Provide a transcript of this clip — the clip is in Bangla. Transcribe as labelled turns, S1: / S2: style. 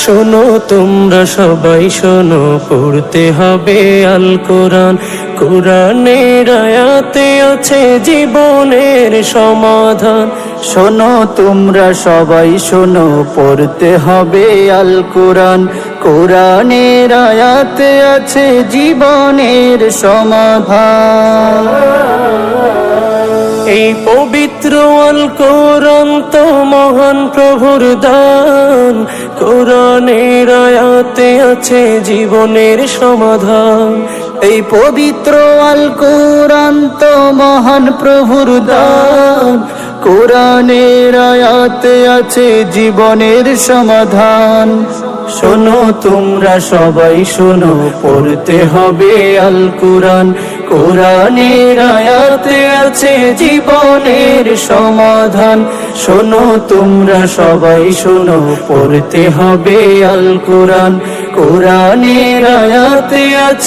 S1: শোনো তোমরা সবাই শোনো, পড়তে হবে আল কোরআন। কোরআনের আয়াতে আছে জীবনের সমাধান।
S2: শোনো তোমরা সবাই শোনো, পড়তে হবে আল কোরআন। কোরআনের আয়াতে আছে জীবনের সমাধান।
S1: এই পবিত্র আল কোরআন তো মহান প্রভুর দান। কোরআনের আয়াতে আছে জীবনের সমাধান।
S2: এই পবিত্র আল কোরআন তো মহান প্রভুর দান। কোরআনের আয়াতে আছে জীবনের সমাধান। শোনো তোমরা সবাই শোনো, পড়তে হবে আল কোরআন। কোরআনের আয়াতে আছে জীবনের সমাধান। শোনো তোমরা সবাই শোনো, পড়তে হবে আল কোরআন। কোরআনের আয়াতে আছে